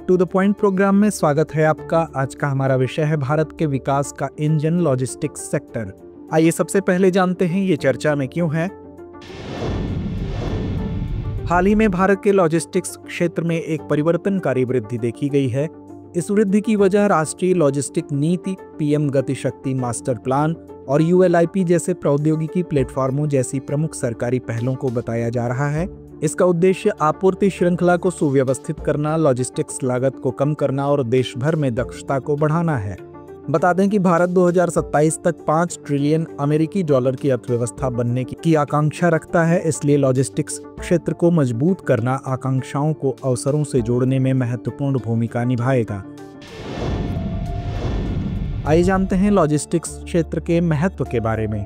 To the point programme में स्वागत है आपका। आज का हमारा विषय है भारत के विकास का इंजन लॉजिस्टिक्स सेक्टर। आइए सबसे पहले जानते हैं ये चर्चा में क्यों है। हाल ही में भारत के लॉजिस्टिक्स क्षेत्र में एक परिवर्तनकारी वृद्धि देखी गई है। इस वृद्धि की वजह राष्ट्रीय लॉजिस्टिक नीति, पीएम गति शक्ति मास्टर प्लान और यूएलआईपी जैसे प्रौद्योगिकी प्लेटफॉर्मों जैसी प्रमुख सरकारी पहलों को बताया जा रहा है। इसका उद्देश्य आपूर्ति श्रृंखला को सुव्यवस्थित करना, लॉजिस्टिक्स लागत को कम करना और देश भर में दक्षता को बढ़ाना है। बता दें कि भारत 2027 तक 5 ट्रिलियन अमेरिकी डॉलर की अर्थव्यवस्था बनने की आकांक्षा रखता है। इसलिए लॉजिस्टिक्स क्षेत्र को मजबूत करना आकांक्षाओं को अवसरों से जोड़ने में महत्वपूर्ण भूमिका निभाएगा। आइए जानते हैं लॉजिस्टिक्स क्षेत्र के महत्व के बारे में।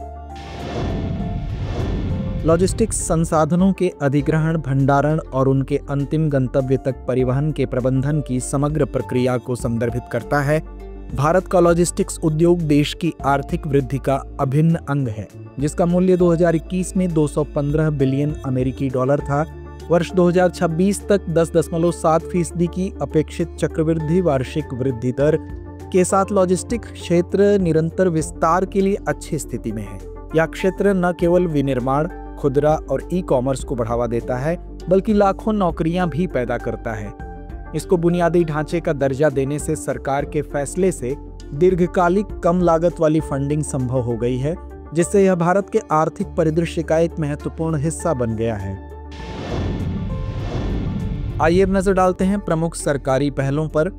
लॉजिस्टिक्स संसाधनों के अधिग्रहण, भंडारण और उनके अंतिम गंतव्य तक परिवहन के प्रबंधन की समग्र प्रक्रिया को संदर्भित करता है। भारत का लॉजिस्टिक्स उद्योग देश की आर्थिक वृद्धि का अभिन्न अंग है, जिसका मूल्य 2021 में 215 बिलियन अमेरिकी डॉलर था। वर्ष 2026 तक 10.7% की अपेक्षित चक्रवृद्धि वार्षिक वृद्धि दर के साथ लॉजिस्टिक क्षेत्र निरंतर विस्तार के लिए अच्छी स्थिति में है। यह क्षेत्र न केवल विनिर्माण, खुदरा और ई-कॉमर्स को बढ़ावा देता है, बल्कि लाखों नौकरियां भी पैदा करता है। इसको बुनियादी ढांचे का दर्जा देने से सरकार के फैसले से दीर्घकालिक कम लागत वाली फंडिंग संभव हो गई है, जिससे यह भारत के आर्थिक परिदृश्य का एक महत्वपूर्ण हिस्सा बन गया है। आइए अब नजर डालते हैं प्रमुख सरकारी पहलों पर।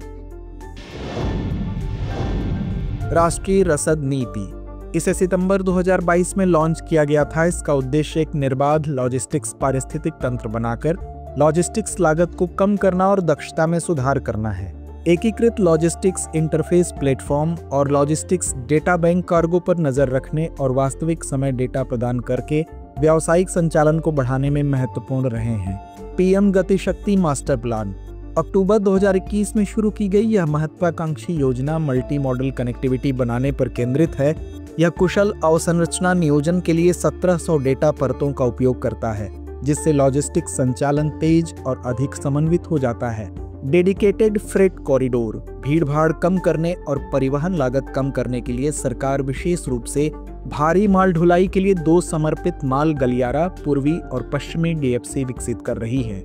राष्ट्रीय रसद नीति, इसे सितंबर 2022 में लॉन्च किया गया था। इसका उद्देश्य एक निर्बाध लॉजिस्टिक्स पारिस्थितिक तंत्र बनाकर लॉजिस्टिक्स लागत को कम करना और दक्षता में सुधार करना है। एकीकृत लॉजिस्टिक्स इंटरफेस प्लेटफॉर्म और लॉजिस्टिक्स डेटा बैंक कार्गो पर नजर रखने और वास्तविक समय डेटा प्रदान करके व्यावसायिक संचालन को बढ़ाने में महत्वपूर्ण रहे हैं। पीएम गति शक्ति मास्टर प्लान, अक्टूबर 2021 में शुरू की गई यह महत्वाकांक्षी योजना मल्टी मॉडल कनेक्टिविटी बनाने पर केंद्रित है। यह कुशल अवसंरचना नियोजन के लिए 1700 डेटा परतों का उपयोग करता है, जिससे लॉजिस्टिक्स संचालन तेज और अधिक समन्वित हो जाता है। डेडिकेटेड फ्रेट कॉरिडोर, भीड़भाड़ कम करने और परिवहन लागत कम करने के लिए सरकार विशेष रूप से भारी माल ढुलाई के लिए 2 समर्पित माल गलियारा पूर्वी और पश्चिमी डीएफसी विकसित कर रही है।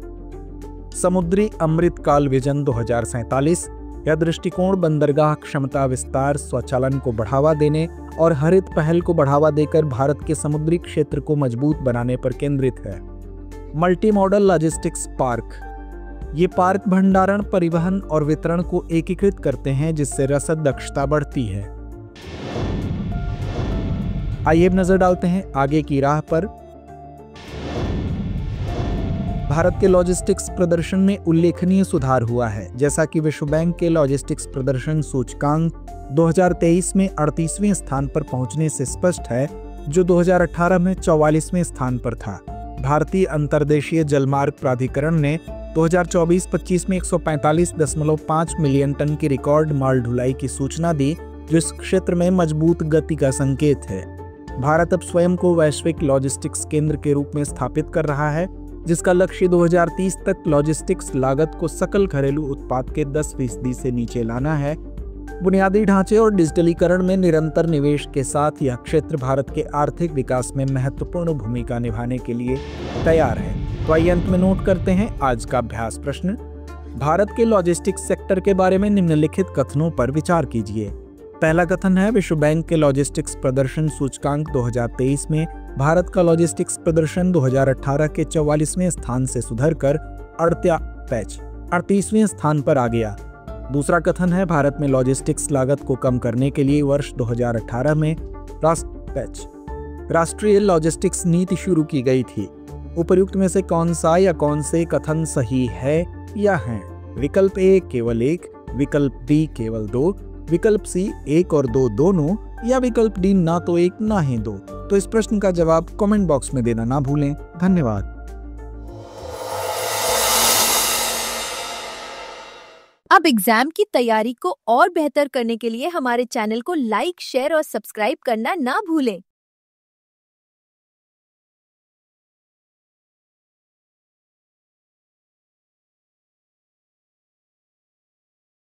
समुद्री अमृतकाल विजन 2047, यह दृष्टिकोण बंदरगाह क्षमता विस्तार, स्वचालन को बढ़ावा देने और हरित पहल को बढ़ावा देकर भारत के समुद्री क्षेत्र को मजबूत बनाने पर केंद्रित है। मल्टी मॉडल लॉजिस्टिक्स पार्क, ये पार्क भंडारण, परिवहन और वितरण को एकीकृत करते हैं, जिससे रसद दक्षता बढ़ती है। आइए अब नजर डालते हैं आगे की राह पर। भारत के लॉजिस्टिक्स प्रदर्शन में उल्लेखनीय सुधार हुआ है। जैसा कि विश्व बैंक के लॉजिस्टिक्स प्रदर्शन सूचकांक 2023 में 38वें स्थान पर पहुंचने से स्पष्ट है, जो 2018 में 44वें स्थान पर था। भारतीय अंतर्देशीय जलमार्ग प्राधिकरण ने 2024-25 में 145.5 मिलियन टन की रिकॉर्ड माल ढुलाई की सूचना दी, जो इस क्षेत्र में मजबूत गति का संकेत है। भारत अब स्वयं को वैश्विक लॉजिस्टिक्स केंद्र के रूप में स्थापित कर रहा है, जिसका लक्ष्य 2030 तक लॉजिस्टिक्स लागत को सकल घरेलू उत्पाद के 10% से नीचे लाना है। बुनियादी ढांचे और डिजिटलीकरण में निरंतर निवेश के साथ यह क्षेत्र भारत के आर्थिक विकास में महत्वपूर्ण भूमिका निभाने के लिए तैयार है। तो आइए अंत में नोट करते हैं आज का अभ्यास प्रश्न। भारत के लॉजिस्टिक्स सेक्टर के बारे में निम्नलिखित कथनों पर विचार कीजिए। पहला कथन है, विश्व बैंक के लॉजिस्टिक्स प्रदर्शन सूचकांक 2023 में भारत का लॉजिस्टिक्स प्रदर्शन 2018 के 44वें स्थान से सुधरकर 38वें स्थान पर आ गया। दूसरा कथन है, भारत में लॉजिस्टिक्स लागत को कम करने के लिए वर्ष 2018 में राष्ट्रीय लॉजिस्टिक्स नीति शुरू की गई थी। उपर्युक्त में से कौन सा या कौन से कथन सही है या हैं? विकल्प ए केवल 1, विकल्प बी केवल 2, विकल्प सी 1 और 2 दोनों, या विकल्प डी ना तो 1 ना ही 2। तो इस प्रश्न का जवाब कमेंट बॉक्स में देना ना भूलें। धन्यवाद। अब एग्जाम की तैयारी को और बेहतर करने के लिए हमारे चैनल को लाइक, शेयर और सब्सक्राइब करना ना भूलें।